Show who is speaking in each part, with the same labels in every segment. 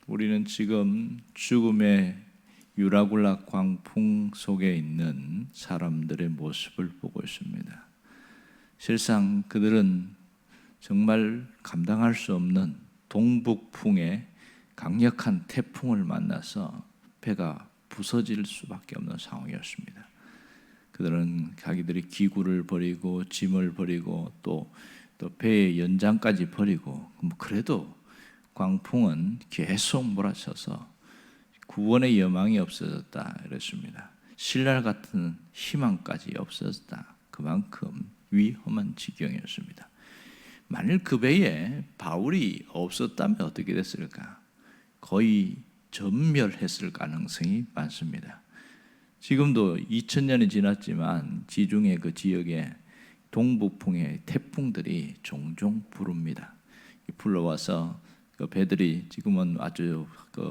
Speaker 1: 우리는 지금 죽음의 유라굴라 광풍 속에 있는 사람들의 모습을 보고 있습니다. 실상 그들은 정말 감당할 수 없는 동북풍의 강력한 태풍을 만나서 배가 부서질 수밖에 없는 상황이었습니다. 그들은 자기들이 기구를 버리고 짐을 버리고 또 배의 연장까지 버리고, 그래도 광풍은 계속 몰아쳐서 구원의 여망이 없어졌다 이랬습니다. 신랄 같은 희망까지 없어졌다. 그만큼 위험한 지경이었습니다. 만일 그 배에 바울이 없었다면 어떻게 됐을까? 거의 전멸했을 가능성이 많습니다. 지금도 2000년이 지났지만 지중해 그 지역에 동북풍의 태풍들이 종종 부릅니다. 불러와서 그 배들이 지금은 아주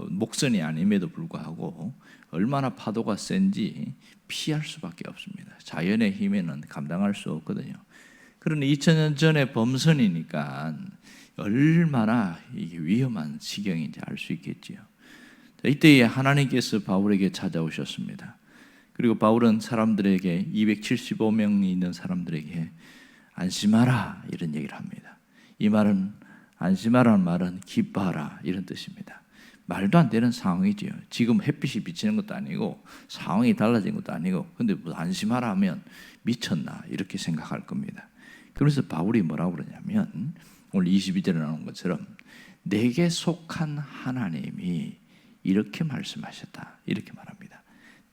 Speaker 1: 목선이 아님에도 불구하고 얼마나 파도가 센지 피할 수밖에 없습니다. 자연의 힘에는 감당할 수 없거든요. 그러니 2000년 전에 범선이니까 얼마나 이게 위험한 지경인지 알 수 있겠지요. 이때에 하나님께서 바울에게 찾아오셨습니다. 그리고 바울은 사람들에게 275명이 있는 사람들에게 안심하라 이런 얘기를 합니다. 이 말은 안심하라는 말은 기뻐하라 이런 뜻입니다. 말도 안 되는 상황이지요. 지금 햇빛이 비치는 것도 아니고 상황이 달라진 것도 아니고, 근데 뭐 안심하라 하면 미쳤나 이렇게 생각할 겁니다. 그래서 바울이 뭐라고 그러냐면 오늘 22절에 나온 것처럼 내게 속한 하나님이 이렇게 말씀하셨다 이렇게 말합니다.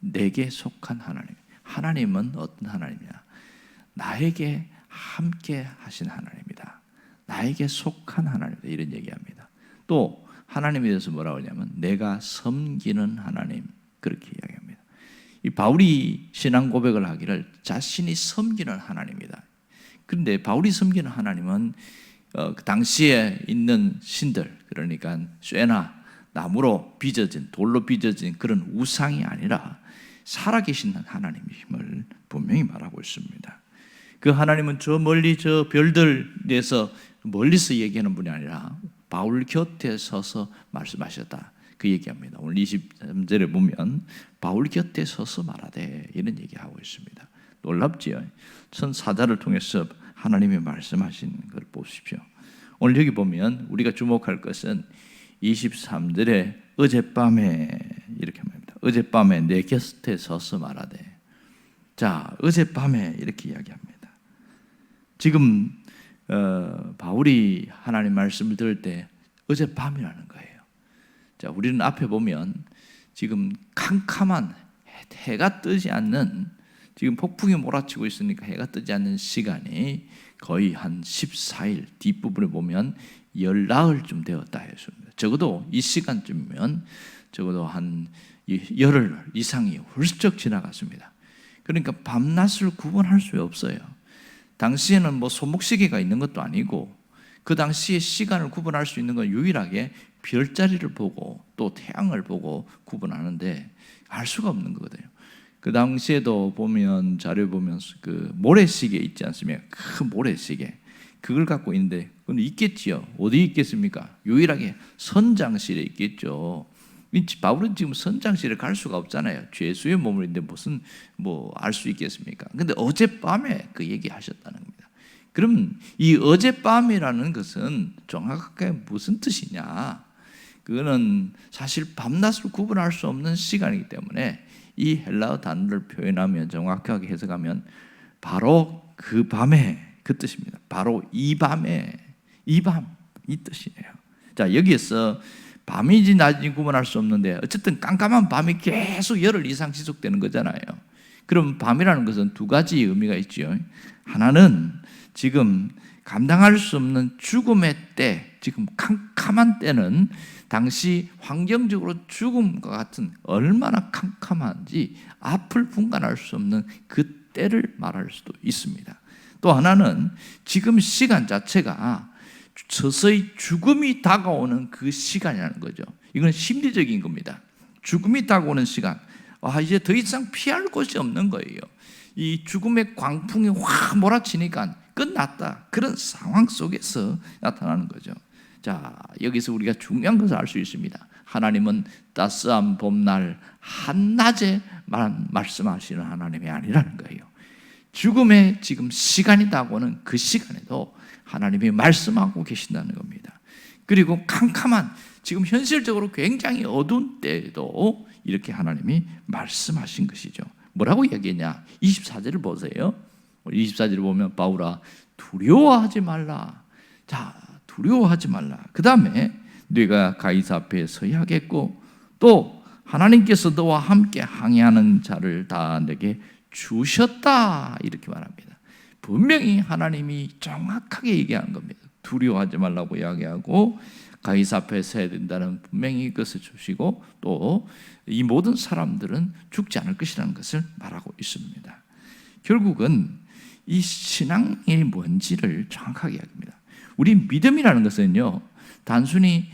Speaker 1: 내게 속한 하나님. 하나님은 어떤 하나님이냐? 나에게 함께 하신 하나님이다. 나에게 속한 하나님이다. 이런 얘기합니다. 또 하나님에 대해서 뭐라고 하냐면 내가 섬기는 하나님 그렇게 이야기합니다. 이 바울이 신앙 고백을 하기를 자신이 섬기는 하나님이다. 그런데 바울이 섬기는 하나님은 그 당시에 있는 신들, 그러니까 쇠나 나무로 빚어진, 돌로 빚어진 그런 우상이 아니라 살아계신 하나님임을 분명히 말하고 있습니다. 그 하나님은 저 멀리 저 별들에서 멀리서 얘기하는 분이 아니라 바울 곁에 서서 말씀하셨다 그 얘기합니다. 오늘 23절에 보면 바울 곁에 서서 말하되 이런 얘기하고 있습니다. 놀랍지요? 천사자를 통해서 하나님이 말씀하신 걸 보십시오. 오늘 여기 보면 우리가 주목할 것은 23절에 어젯밤에 이렇게 말합니다. 어젯밤에 내 곁에 서서 말하되. 자, 어젯밤에 이렇게 이야기합니다. 지금 바울이 하나님 말씀을 들을 때 어젯밤이라는 거예요. 자, 우리는 앞에 보면 지금 캄캄한 해가 뜨지 않는, 지금 폭풍이 몰아치고 있으니까 해가 뜨지 않는 시간이 거의 한 14일 뒷부분에 보면 열나흘쯤 되었다 했습니다. 적어도 이 시간쯤이면 적어도 한 열흘 이상이 훌쩍 지나갔습니다. 그러니까 밤낮을 구분할 수 없어요. 당시에는 뭐 손목시계가 있는 것도 아니고 그 당시에 시간을 구분할 수 있는 건 유일하게 별자리를 보고 또 태양을 보고 구분하는데 알 수가 없는 거거든요. 그 당시에도 보면 자료 보면 그 모래시계 있지 않습니까? 큰 모래시계 그걸 갖고 있는데 근데 있겠지요. 어디 있겠습니까? 유일하게 선장실에 있겠죠. 바울은 지금 선장실에 갈 수가 없잖아요. 죄수의 몸을 있는데 무슨 뭐 알 수 있겠습니까? 근데 어젯밤에 그 얘기하셨다는 겁니다. 그럼 이 어젯밤이라는 것은 정확하게 무슨 뜻이냐? 그거는 사실 밤낮을 구분할 수 없는 시간이기 때문에 이 헬라어 단어를 표현하면 정확하게 해석하면 바로 그 밤에 그 뜻입니다. 바로 이 밤에 이 뜻이에요. 자, 여기에서 밤인지 낮인지 구분할 수 없는데 어쨌든 깜깜한 밤이 계속 열흘 이상 지속되는 거잖아요. 그럼 밤이라는 것은 두 가지 의미가 있죠. 하나는 지금 감당할 수 없는 죽음의 때, 지금 캄캄한 때는 당시 환경적으로 죽음과 같은 얼마나 캄캄한지 앞을 분간할 수 없는 그 때를 말할 수도 있습니다. 또 하나는 지금 시간 자체가 서서히 죽음이 다가오는 그 시간이라는 거죠. 이건 심리적인 겁니다. 죽음이 다가오는 시간. 이제 더 이상 피할 곳이 없는 거예요. 이 죽음의 광풍이 확 몰아치니까 끝났다. 그런 상황 속에서 나타나는 거죠. 자, 여기서 우리가 중요한 것을 알 수 있습니다. 하나님은 따스한 봄날 한낮에만 말씀하시는 하나님이 아니라는 거예요. 죽음의 지금 시간이 다가오는 그 시간에도 하나님이 말씀하고 계신다는 겁니다. 그리고 캄캄한 지금 현실적으로 굉장히 어두운 때에도 이렇게 하나님이 말씀하신 것이죠. 뭐라고 얘기했냐? 24절을 보세요. 24절을 보면 바울아 두려워하지 말라. 자, 두려워하지 말라. 그 다음에 네가 가이사 앞에 서야 하겠고 또 하나님께서 너와 함께 항해하는 자를 다 내게 주셨다. 이렇게 말합니다. 분명히 하나님이 정확하게 얘기하는 겁니다. 두려워하지 말라고 이야기하고 가이사 앞에 서야 된다는 분명히 그것을 주시고 또 이 모든 사람들은 죽지 않을 것이라는 것을 말하고 있습니다. 결국은 이 신앙이 뭔지를 정확하게 이야기합니다. 우리 믿음이라는 것은요 단순히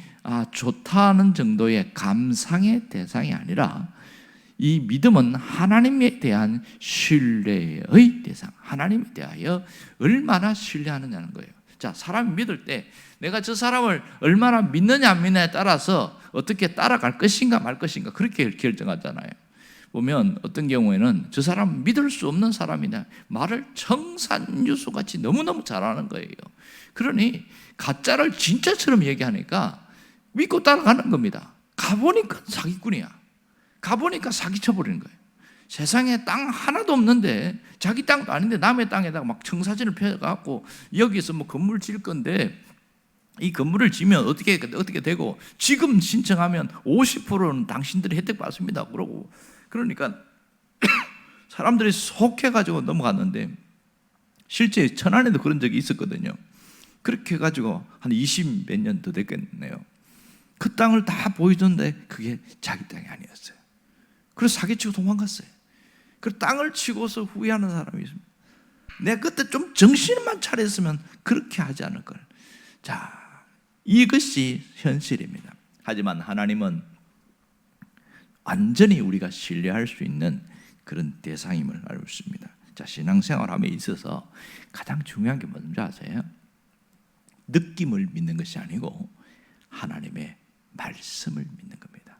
Speaker 1: 좋다는 정도의 감상의 대상이 아니라 이 믿음은 하나님에 대한 신뢰의 대상, 하나님에 대하여 얼마나 신뢰하느냐는 거예요. 자, 사람이 믿을 때 내가 저 사람을 얼마나 믿느냐 안 믿느냐에 따라서 어떻게 따라갈 것인가 말 것인가 그렇게 결정하잖아요. 보면 어떤 경우에는 저 사람 믿을 수 없는 사람이다. 말을 청산유수같이 너무너무 잘하는 거예요. 그러니 가짜를 진짜처럼 얘기하니까 믿고 따라가는 겁니다. 가보니까 사기꾼이야. 가보니까 사기쳐버리는 거예요. 세상에 땅 하나도 없는데 자기 땅도 아닌데 남의 땅에다가 막 청사진을 펴갖고 여기서 뭐 건물 질 건데 이 건물을 지면 어떻게 되고 지금 신청하면 50%는 당신들이 혜택 받습니다. 그러고 그러니까 사람들이 속해가지고 넘어갔는데 실제 천안에도 그런 적이 있었거든요. 그렇게 해가지고 한 20 몇 년 더 됐겠네요. 그 땅을 다 보이던데 그게 자기 땅이 아니었어요. 그래서 사기치고 도망갔어요. 그 땅을 치고서 후회하는 사람이 있습니다. 내가 그때 좀 정신만 차렸으면 그렇게 하지 않을 걸. 자, 이것이 현실입니다. 하지만 하나님은 완전히 우리가 신뢰할 수 있는 그런 대상임을 알고 있습니다. 자, 신앙생활함에 있어서 가장 중요한 게 뭔지 아세요? 느낌을 믿는 것이 아니고 하나님의 말씀을 믿는 겁니다.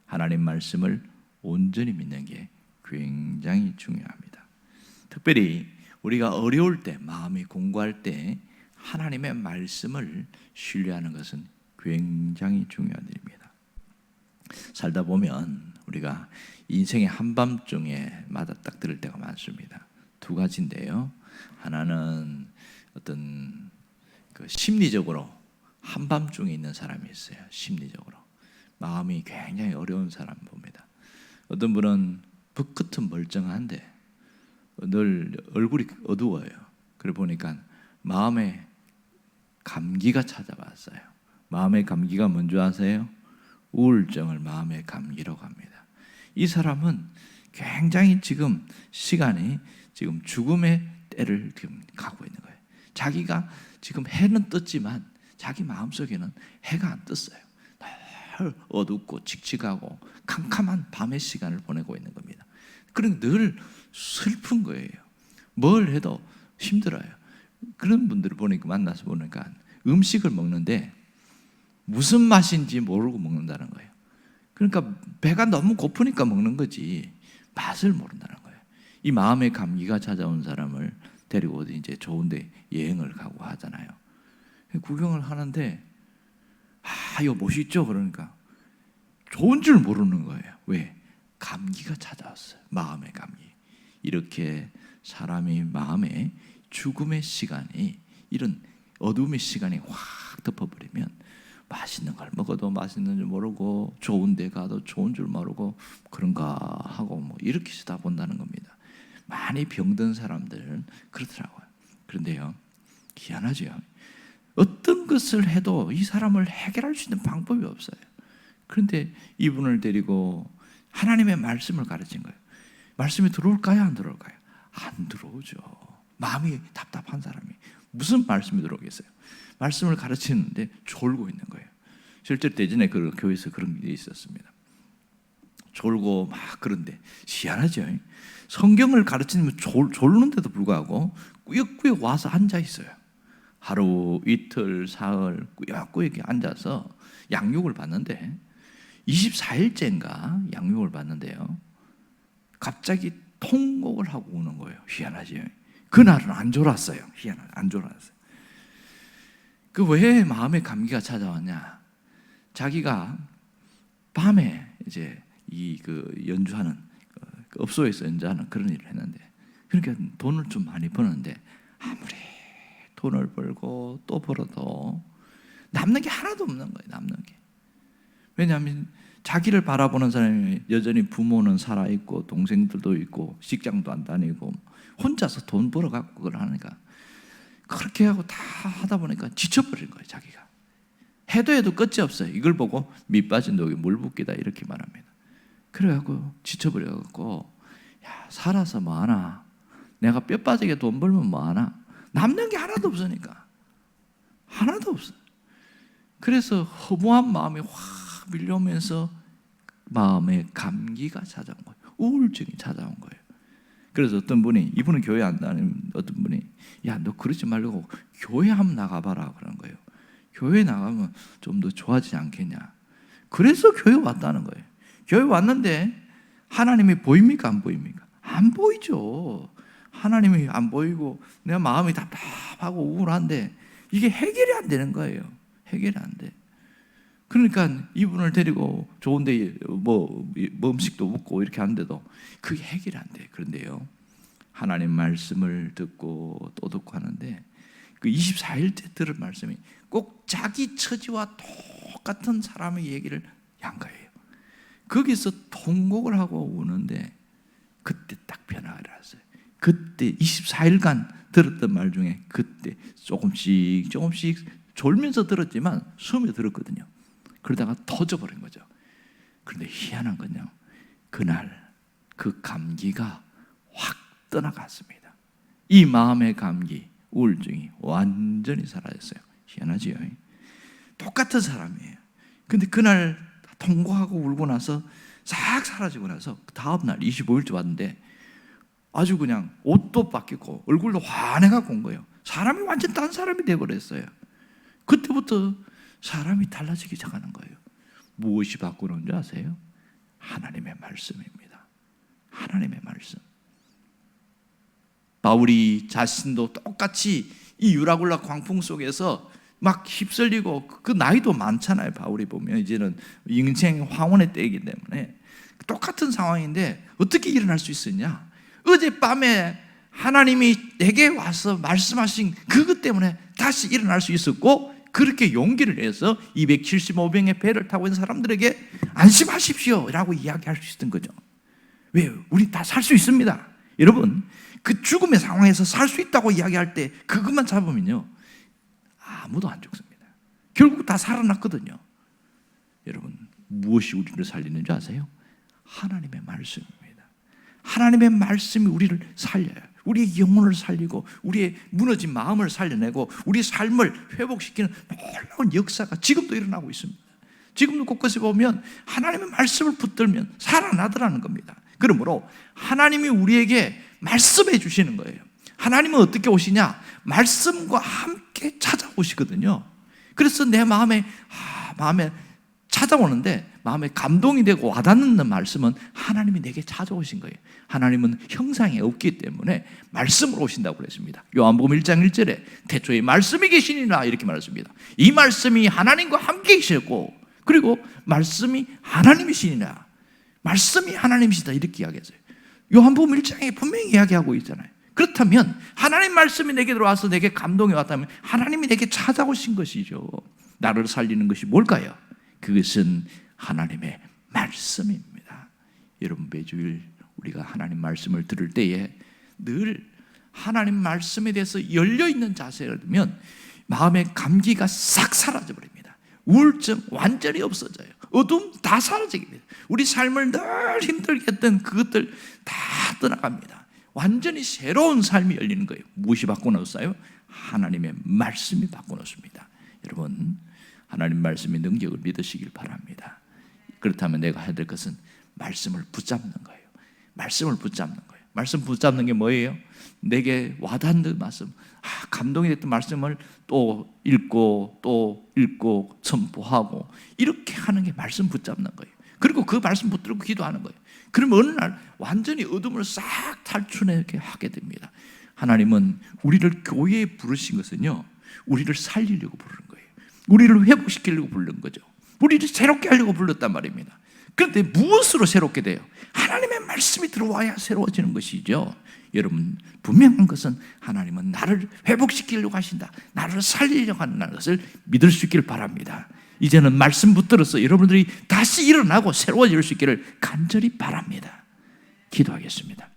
Speaker 1: 하나님 말씀을 온전히 믿는 게 굉장히 중요합니다. 특별히 우리가 어려울 때, 마음이 공고할 때 하나님의 말씀을 신뢰하는 것은 굉장히 중요한 일입니다. 살다 보면 우리가 인생의 한밤중에 맞아딱 들을 때가 많습니다. 두 가지인데요. 하나는 어떤 심리적으로 한밤중에 있는 사람이 있어요. 심리적으로 마음이 굉장히 어려운 사람 봅니다. 어떤 분은 붓끝은 멀쩡한데 늘 얼굴이 어두워요. 그래 보니까 마음에 감기가 찾아왔어요. 마음의 감기가 뭔지 아세요? 우울증을 마음의 감기라고 합니다. 이 사람은 굉장히 지금 시간이 지금 죽음의 때를 지금 가고 있는 거예요. 자기가 지금 해는 떴지만 자기 마음속에는 해가 안 떴어요. 늘 어둡고 칙칙하고 캄캄한 밤의 시간을 보내고 있는 겁니다. 그러니까 늘 슬픈 거예요. 뭘 해도 힘들어요. 그런 분들을 만나서 보니까 음식을 먹는데 무슨 맛인지 모르고 먹는다는 거예요. 그러니까 배가 너무 고프니까 먹는 거지 맛을 모른다는 거예요. 이 마음의 감기가 찾아온 사람을 데리고 어디 이제 좋은데 여행을 가고 하잖아요. 구경을 하는데 이거 멋있죠? 그러니까 좋은 줄 모르는 거예요. 왜? 감기가 찾아왔어요. 마음의 감기. 이렇게 사람이 마음에 죽음의 시간이 이런 어둠의 시간이 확 덮어버리면 맛있는 걸 먹어도 맛있는 줄 모르고 좋은 데 가도 좋은 줄 모르고 그런가 하고 뭐 이렇게 쓰다 본다는 겁니다. 많이 병든 사람들은 그렇더라고요. 그런데요, 희한하죠. 어떤 것을 해도 이 사람을 해결할 수 있는 방법이 없어요. 그런데 이분을 데리고 하나님의 말씀을 가르친 거예요. 말씀이 들어올까요? 안 들어올까요? 안 들어오죠. 마음이 답답한 사람이 무슨 말씀이 들어오겠어요? 말씀을 가르치는데 졸고 있는 거예요. 실제로 예전에 그 교회에서 그런 일이 있었습니다. 졸고 막 그런데 희한하죠. 성경을 가르치면 졸는데도 불구하고 꾸역꾸역 와서 앉아 있어요. 하루, 이틀, 사흘 꾸역꾸역 앉아서 양육을 받는데 24일째인가 양육을 받는데요, 갑자기 통곡을 하고 우는 거예요. 희한하지. 그날은 안 졸았어요. 희한하게 안 졸았어요. 그 왜 마음의 감기가 찾아왔냐? 자기가 밤에 이제 연주하는 업소에서 연주하는 그런 일을 했는데, 그러니까 돈을 좀 많이 버는데 아무리 돈을 벌고 또 벌어도 남는 게 하나도 없는 거예요. 남는 게. 왜냐하면 자기를 바라보는 사람이 여전히 부모는 살아있고 동생들도 있고 직장도 안 다니고 혼자서 돈 벌어갖고 그걸 하니까, 그렇게 하고 다 하다 보니까 지쳐버린 거예요. 자기가 해도 끝이 없어요. 이걸 보고 밑 빠진 독에 물 붓기다 이렇게 말합니다. 그래갖고 지쳐버려갖고, 야, 살아서 뭐하나, 내가 뼈 빠지게 돈 벌면 뭐하나, 남는 게 하나도 없으니까. 하나도 없어요. 그래서 허무한 마음이 확 밀려오면서 마음에 감기가 찾아온 거예요. 우울증이 찾아온 거예요. 그래서 어떤 분이, 이분은 교회 안 다니는 어떤 분이, 야, 너 그러지 말고 교회 한번 나가봐라 그런 거예요. 교회 나가면 좀 더 좋아지지 않겠냐. 그래서 교회 왔다는 거예요. 교회 왔는데 하나님이 보입니까? 안 보입니까? 안 보이죠. 하나님이 안 보이고 내 마음이 답답하고 우울한데 이게 해결이 안 되는 거예요. 해결이 안 돼. 그러니까 이분을 데리고 좋은데 뭐 음식도 먹고 이렇게 하는데도 그게 해결이 안 돼. 그런데요, 하나님 말씀을 듣고 또 듣고 하는데 그 24일째 들은 말씀이 꼭 자기 처지와 똑같은 사람의 얘기를 한 거예요. 거기서 통곡을 하고 우는데 그때 딱 변화가 일어났어요. 그때 24일간 들었던 말 중에 그때 조금씩 졸면서 들었지만 숨에 들었거든요. 그러다가 터져버린 거죠. 그런데 희한한 건요, 그날 그 감기가 확 떠나갔습니다. 이 마음의 감기, 우울증이 완전히 사라졌어요. 희한하지요. 똑같은 사람이에요. 근데 그날 통곡하고 울고 나서 싹 사라지고 나서 다음날 25일째 왔는데 아주 그냥 옷도 바뀌고 얼굴도 환해갖고 온 거예요. 사람이 완전 딴 사람이 되어버렸어요. 그때부터 사람이 달라지기 시작하는 거예요. 무엇이 바꾸는 줄 아세요? 하나님의 말씀입니다. 하나님의 말씀. 바울이 자신도 똑같이 이 유라굴라 광풍 속에서 막 휩쓸리고, 그 나이도 많잖아요. 바울이 보면 이제는 인생 황혼의 때이기 때문에 똑같은 상황인데 어떻게 일어날 수 있었냐? 어젯밤에 하나님이 내게 와서 말씀하신 그것 때문에 다시 일어날 수 있었고, 그렇게 용기를 내서 275병의 배를 타고 있는 사람들에게 안심하십시오 라고 이야기할 수 있었던 거죠. 왜요? 우리 다 살 수 있습니다. 여러분, 그 죽음의 상황에서 살 수 있다고 이야기할 때 그것만 잡으면요, 아무도 안 죽습니다. 결국 다 살아났거든요. 여러분, 무엇이 우리를 살리는 줄 아세요? 하나님의 말씀입니다. 하나님의 말씀이 우리를 살려요. 우리의 영혼을 살리고 우리의 무너진 마음을 살려내고 우리 삶을 회복시키는 놀라운 역사가 지금도 일어나고 있습니다. 지금도 곳곳에 보면 하나님의 말씀을 붙들면 살아나더라는 겁니다. 그러므로 하나님이 우리에게 말씀해 주시는 거예요. 하나님은 어떻게 오시냐? 말씀과 함께 찾아오시거든요. 그래서 내 마음에 찾아오는데 마음에 감동이 되고 와닿는 말씀은 하나님이 내게 찾아오신 거예요. 하나님은 형상이 없기 때문에 말씀으로 오신다고 그랬습니다. 요한복음 1장 1절에 태초에 말씀이 계시니라 이렇게 말했습니다. 이 말씀이 하나님과 함께 계셨고, 그리고 말씀이 하나님이시니라, 말씀이 하나님이시다 이렇게 이야기했어요. 요한복음 1장에 분명히 이야기하고 있잖아요. 그렇다면 하나님 말씀이 내게 들어와서 내게 감동이 왔다면 하나님이 내게 찾아오신 것이죠. 나를 살리는 것이 뭘까요? 그것은 하나님의 말씀입니다. 여러분, 매주일 우리가 하나님 말씀을 들을 때에 늘 하나님 말씀에 대해서 열려있는 자세가 되면 마음의 감기가 싹 사라져버립니다. 우울증 완전히 없어져요. 어둠 다 사라지게 돼요. 우리 삶을 늘 힘들게 했던 그것들 다 떠나갑니다. 완전히 새로운 삶이 열리는 거예요. 무엇이 바꿔놓았어요? 하나님의 말씀이 바꿔놓습니다. 여러분, 하나님 말씀의 능력을 믿으시길 바랍니다. 그렇다면 내가 해야 될 것은 말씀을 붙잡는 거예요. 말씀을 붙잡는 거예요. 말씀 붙잡는 게 뭐예요? 내게 와닿는 말씀, 감동이 됐던 말씀을 또 읽고 선포하고 이렇게 하는 게 말씀 붙잡는 거예요. 그리고 그 말씀 붙들고 기도하는 거예요. 그러면 어느 날 완전히 어둠을 싹 탈출하게 하게 됩니다. 하나님은 우리를 교회에 부르신 것은요, 우리를 살리려고 부르는 거예요. 우리를 회복시키려고 부른 거죠. 우리를 새롭게 하려고 불렀단 말입니다. 그런데 무엇으로 새롭게 돼요? 하나님의 말씀이 들어와야 새로워지는 것이죠. 여러분, 분명한 것은 하나님은 나를 회복시키려고 하신다, 나를 살리려고 한다는 것을 믿을 수 있기를 바랍니다. 이제는 말씀 붙들어서 여러분들이 다시 일어나고 새로워질 수 있기를 간절히 바랍니다. 기도하겠습니다.